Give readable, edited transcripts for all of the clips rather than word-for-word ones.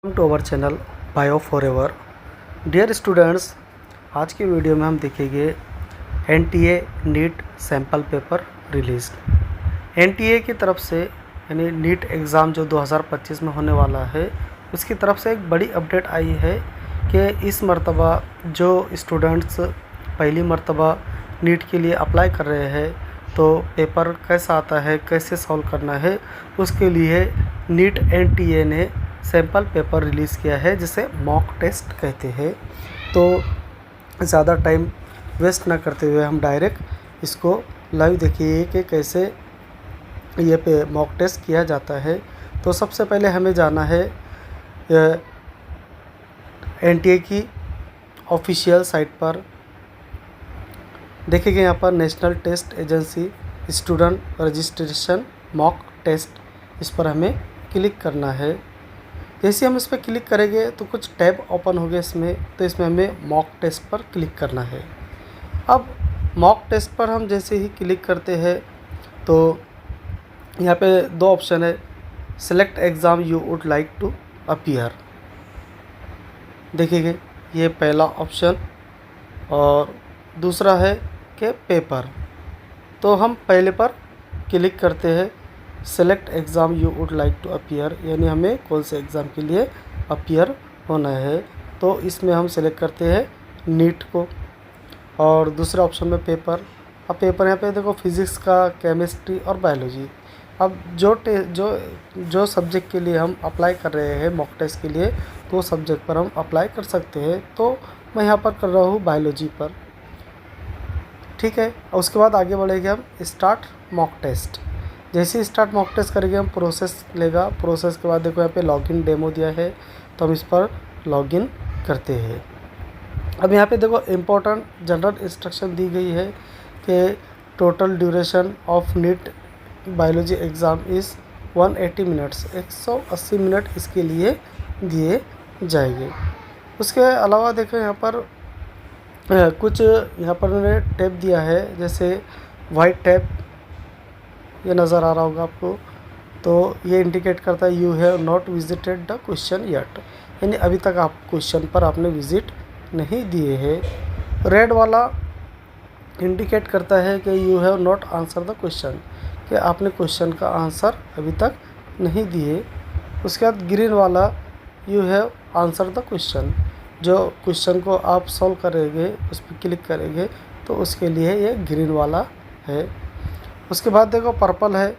To our channel Bio Forever. Dear students, आज की video में हम देखेंगे NTA NEET sample paper release. NTA की तरफ से यानी नीट एग्ज़ाम जो 2025 में होने वाला है उसकी तरफ से एक बड़ी अपडेट आई है कि इस मर्तबा जो स्टूडेंट्स पहली मर्तबा नीट के लिए अप्लाई कर रहे हैं तो पेपर कैसा आता है, कैसे सॉल्व करना है, उसके लिए नीट एनटीए ने सैम्पल पेपर रिलीज़ किया है जिसे मॉक टेस्ट कहते हैं। तो ज़्यादा टाइम वेस्ट ना करते हुए हम डायरेक्ट इसको लाइव देखिए कि कैसे ये पे मॉक टेस्ट किया जाता है। तो सबसे पहले हमें जाना है एनटीए की ऑफिशियल साइट पर। देखिए यहाँ पर National Test Agency student registration mock test, इस पर हमें क्लिक करना है। जैसे हम इस पर क्लिक करेंगे तो कुछ टैब ओपन हो गए इसमें, तो इसमें हमें मॉक टेस्ट पर क्लिक करना है। अब मॉक टेस्ट पर हम जैसे ही क्लिक करते हैं तो यहाँ पे दो ऑप्शन है, select exam you would like to appear. देखिए ये पहला ऑप्शन, और दूसरा है कि पेपर। तो हम पहले पर क्लिक करते हैं, select exam you would like to appear, यानी हमें कौन से एग्ज़ाम के लिए अपीयर होना है। तो इसमें हम सेलेक्ट करते हैं नीट को, और दूसरे ऑप्शन में पेपर। अब पेपर यहाँ पे देखो फिज़िक्स का, केमिस्ट्री और बायोलॉजी। अब जो सब्जेक्ट के लिए हम अप्लाई कर रहे हैं मॉक टेस्ट के लिए, तो सब्जेक्ट पर हम अप्लाई कर सकते हैं। तो मैं यहाँ पर कर रहा हूँ बायोलॉजी पर, ठीक है। और उसके बाद आगे बढ़ेंगे हम स्टार्ट मॉक टेस्ट। जैसे ही स्टार्ट मॉक टेस्ट करेंगे हम प्रोसेस लेगा। प्रोसेस के बाद देखो यहाँ पे लॉगिन डेमो दिया है, तो हम इस पर लॉगिन करते हैं। अब यहाँ पे देखो इम्पोर्टेंट जनरल इंस्ट्रक्शन दी गई है कि total duration of NEET biology exam is 180 minutes, 180 minute इसके लिए दिए जाएंगे। उसके अलावा देखो यहाँ पर कुछ यहाँ पर उन्होंने टैब दिया है, जैसे वाइट टैब ये नज़र आ रहा होगा आपको। तो ये इंडिकेट करता है you have not visited the question yet, यानी अभी तक आप क्वेश्चन पर आपने विजिट नहीं दिए हैं। रेड वाला इंडिकेट करता है कि you have not answer the question, कि आपने क्वेश्चन का आंसर अभी तक नहीं दिए। उसके बाद ग्रीन वाला you have answer the question, जो क्वेश्चन को आप सॉल्व करेंगे उस पर क्लिक करेंगे तो उसके लिए ये ग्रीन वाला है। उसके बाद देखो पर्पल है,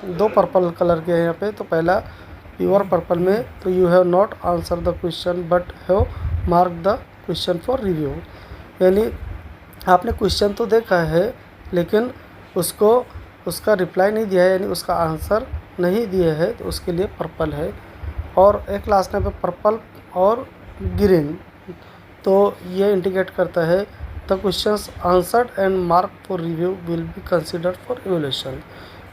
दो पर्पल कलर के हैं यहाँ पे। तो पहला प्योर पर्पल में तो you have not answer the question but have mark the question for review, यानी आपने क्वेश्चन तो देखा है लेकिन उसका रिप्लाई नहीं दिया है, यानी उसका आंसर नहीं दिया है, तो उसके लिए पर्पल है। और एक लास्ट में पर्पल और ग्रीन, तो ये इंडिकेट करता है the questions answered and mark for review will be considered for evaluation,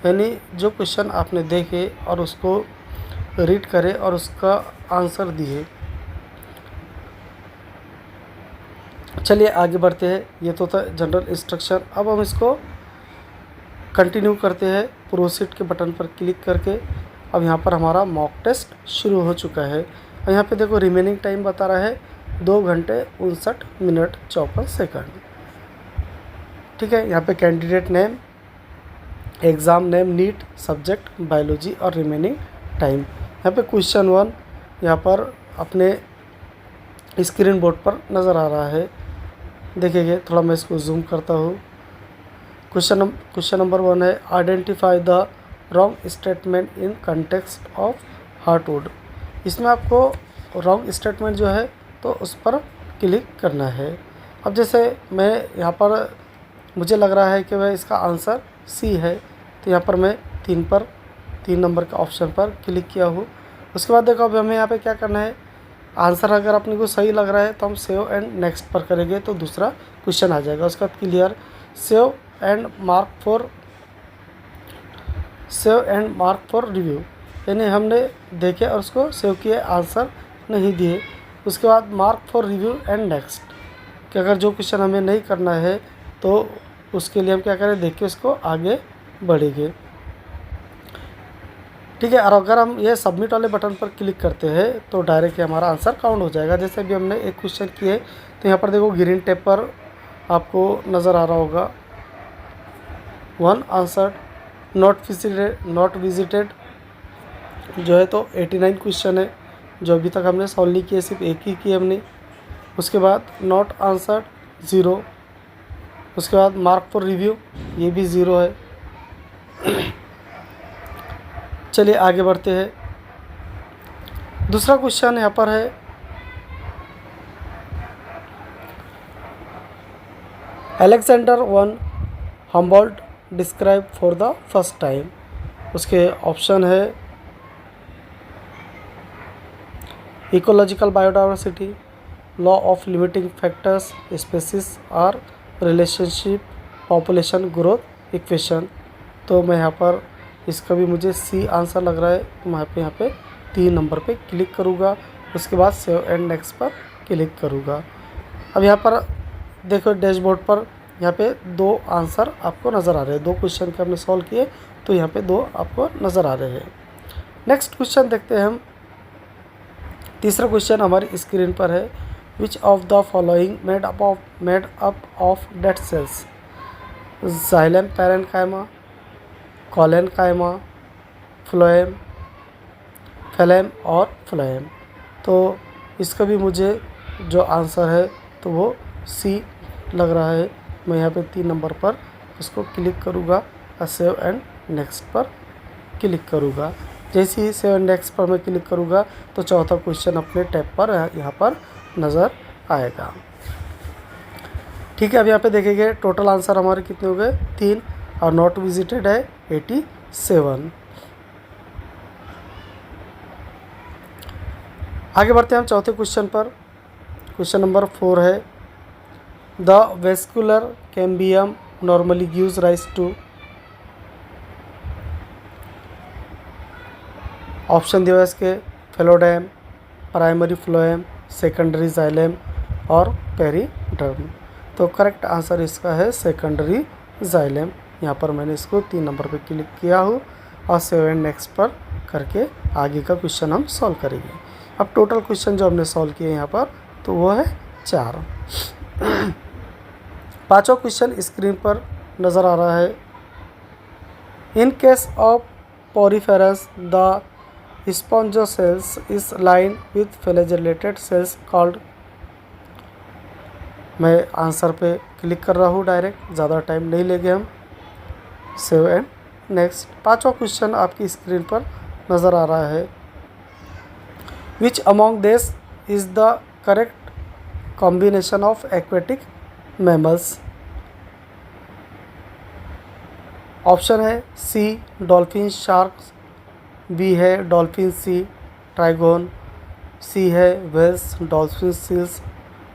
यानी जो क्वेश्चन आपने देखे और उसको रीड करे और उसका आंसर दिए। चलिए आगे बढ़ते हैं, ये तो था जनरल इंस्ट्रक्शन। अब हम इसको कंटिन्यू करते हैं प्रोसीड के बटन पर क्लिक करके। अब यहाँ पर हमारा मॉक टेस्ट शुरू हो चुका है, और यहाँ पे देखो रिमेनिंग टाइम बता रहा है 2 घंटे 59 मिनट 54 सेकंड, ठीक है। यहाँ पे candidate name, exam name NEET, subject biology और रिमेनिंग टाइम। यहाँ पे क्वेश्चन 1 यहाँ पर अपने स्क्रीन बोर्ड पर नज़र आ रहा है। देखिए थोड़ा मैं इसको जूम करता हूँ। क्वेश्चन नंबर 1 है identify the wrong statement in context of heartwood. इसमें आपको रॉन्ग स्टेटमेंट जो है तो उस पर क्लिक करना है। अब जैसे मैं यहाँ पर मुझे लग रहा है कि वह इसका आंसर सी है, तो यहाँ पर मैं 3 नंबर का ऑप्शन पर क्लिक किया हूँ। उसके बाद देखो अब हमें यहाँ पे क्या करना है, आंसर अगर अपने को सही लग रहा है तो हम सेव एंड नेक्स्ट पर करेंगे तो दूसरा क्वेश्चन आ जाएगा। उसके बाद clear save and mark for review, यानी हमने देखे और उसको सेव किए, आंसर नहीं दिए। उसके बाद mark for review and next, कि अगर जो क्वेश्चन हमें नहीं करना है तो उसके लिए हम क्या करें, देख के उसको आगे बढ़ेंगे। ठीक है। और अगर हम ये सबमिट वाले बटन पर क्लिक करते हैं तो डायरेक्ट हमारा आंसर काउंट हो जाएगा। जैसे भी हमने एक क्वेश्चन किए तो यहाँ पर देखो ग्रीन टैब पर आपको नज़र आ रहा होगा 1 आंसर नॉट विजिटेड जो है तो 89 क्वेश्चन है जो अभी तक हमने सॉल्व नहीं किए, सिर्फ एक ही किए हमने। उसके बाद नॉट आंसर्ड 0, उसके बाद मार्क फॉर रिव्यू ये भी 0 है। चलिए आगे बढ़ते हैं। दूसरा क्वेश्चन यहाँ पर है Alexander von Humboldt describe for the first time. उसके ऑप्शन है ecological biodiversity, law of limiting factors, species और रिलेशनशिप, पॉपुलेशन ग्रोथ इक्वेशन। तो मैं यहाँ पर इसका भी मुझे सी आंसर लग रहा है, तो मैं यहाँ पे 3 नंबर पे क्लिक करूँगा। उसके बाद सेव एंड नेक्स्ट पर क्लिक करूँगा। अब यहाँ पर देखो डैशबोर्ड पर यहाँ पे 2 आंसर आपको नज़र आ रहे हैं। 2 क्वेश्चन के हमने सॉल्व किए तो यहाँ पे 2 आपको नज़र आ रहे हैं। नेक्स्ट क्वेश्चन देखते हैं हम। तीसरा क्वेश्चन हमारी स्क्रीन पर है which of the following made up of dead cells, xylem parenchyma, collenchyma, phloem, flame और फ्लोएम। तो इसका भी मुझे जो आंसर है तो वो सी लग रहा है। मैं यहाँ पे 3 नंबर पर उसको क्लिक करूँगा और सेव एंड नेक्स्ट पर क्लिक करूँगा। जैसे ही सेव एंड नेक्स्ट पर मैं क्लिक करूँगा तो चौथा क्वेश्चन अपने टैब पर यहाँ पर नज़र आएगा। ठीक है। अब यहाँ पे देखेंगे टोटल आंसर हमारे कितने हो गए 3 और नॉट विजिटेड है 87। आगे बढ़ते हैं हम चौथे क्वेश्चन पर। क्वेश्चन नंबर 4 है the vascular cambium normally gives rise to. Option दिया है इसके phelloderm, primary phloem, secondary xylem और पेरिडर्म। तो करेक्ट आंसर इसका है सेकेंडरी जाइलेम। यहाँ पर मैंने इसको 3 नंबर पे क्लिक किया हूँ और सेव एंड नेक्स्ट पर करके आगे का क्वेश्चन हम सॉल्व करेंगे। अब टोटल क्वेश्चन जो हमने सॉल्व किए यहाँ पर तो वो है 4। पांचों क्वेश्चन स्क्रीन पर नज़र आ रहा है। In case of Porifera the spongo cells is line with flagellated cells called. मैं आंसर पे क्लिक कर रहा हूँ डायरेक्ट, ज़्यादा टाइम नहीं लेंगे हम। Save and next. पांचवा क्वेश्चन आपकी स्क्रीन पर नज़र आ रहा है। Which among this is the correct combination of aquatic mammals. Option है सी डॉल्फिन शार्क्स, बी है डॉल्फिन सी ट्राइगोन, सी है वेल्स डॉल्फिन सील्स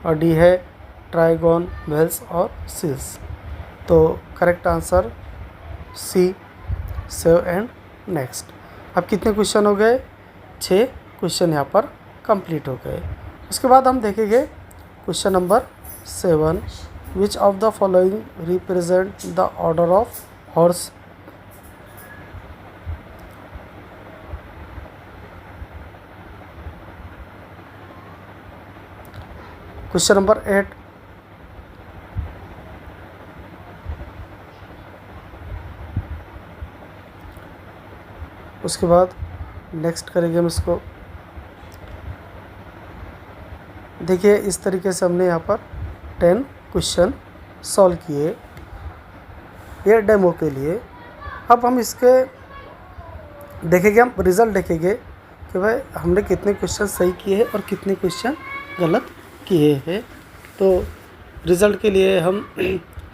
और डी है ट्राइगोन वेल्स और सील्स। तो correct answer C. Save and next. अब कितने question हो गए 6 क्वेश्चन यहाँ पर कंप्लीट हो गए। उसके बाद हम देखेंगे question number 7 which of the following represent the order of horse. Question number 8 उसके बाद नेक्स्ट करेंगे हम इसको। देखिए इस तरीके से हमने यहाँ पर 10 क्वेश्चन सॉल्व किए ये डेमो के लिए। अब हम इसके देखेंगे, हम रिज़ल्ट देखेंगे कि भाई हमने कितने क्वेश्चन सही किए हैं और कितने क्वेश्चन गलत किए हैं। तो रिज़ल्ट के लिए हम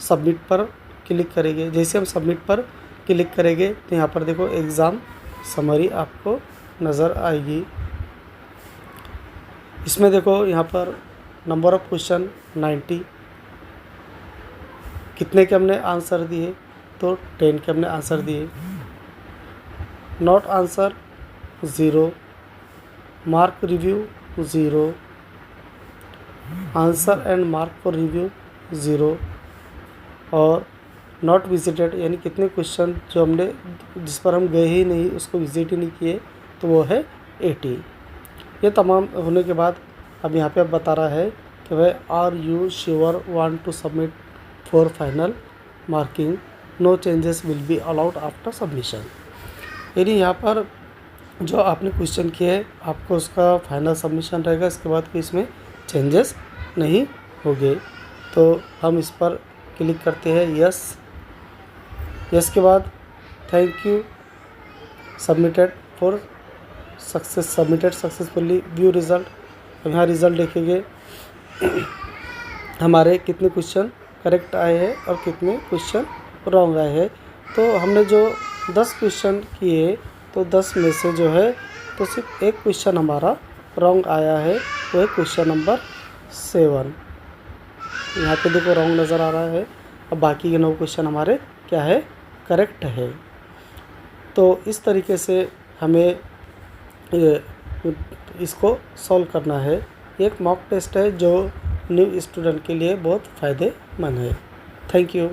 सबमिट पर क्लिक करेंगे। जैसे हम सबमिट पर क्लिक करेंगे तो यहाँ पर देखो एग्ज़ाम समरी आपको नज़र आएगी। इसमें देखो यहाँ पर नंबर ऑफ़ क्वेश्चन 90, कितने के हमने आंसर दिए तो 10 के हमने आंसर दिए। Not answer 0, mark review 0, answer and mark for review 0 और नॉट विजिटेड यानी कितने क्वेश्चन जो हमने जिस पर हम गए ही नहीं, उसको विजिट ही नहीं किए, तो वो है 80। ये तमाम होने के बाद अब यहाँ पे अब बता रहा है कि भाई are you sure want to submit for final marking, no changes will be allowed after submission. यानी यहाँ पर जो आपने क्वेश्चन किए हैं आपको उसका फाइनल सबमिशन रहेगा, इसके बाद कोई इसमें चेंजेस नहीं होंगे। तो हम इस पर क्लिक करते हैं यस। यस के बाद thank you submitted for submitted successfully, view result. अब यहाँ रिज़ल्ट देखेंगे हमारे कितने क्वेश्चन करेक्ट आए हैं और कितने क्वेश्चन रॉन्ग आए हैं। तो हमने जो 10 क्वेश्चन किए तो 10 में से जो है तो सिर्फ एक क्वेश्चन हमारा रॉन्ग आया है, वो है क्वेश्चन नंबर 7। यहाँ पे देखो रॉन्ग नज़र आ रहा है। अब बाकी के 9 क्वेश्चन हमारे क्या है, करेक्ट है। तो इस तरीके से हमें इसको सॉल्व करना है। एक मॉक टेस्ट है जो न्यू स्टूडेंट के लिए बहुत फ़ायदेमंद है। Thank you.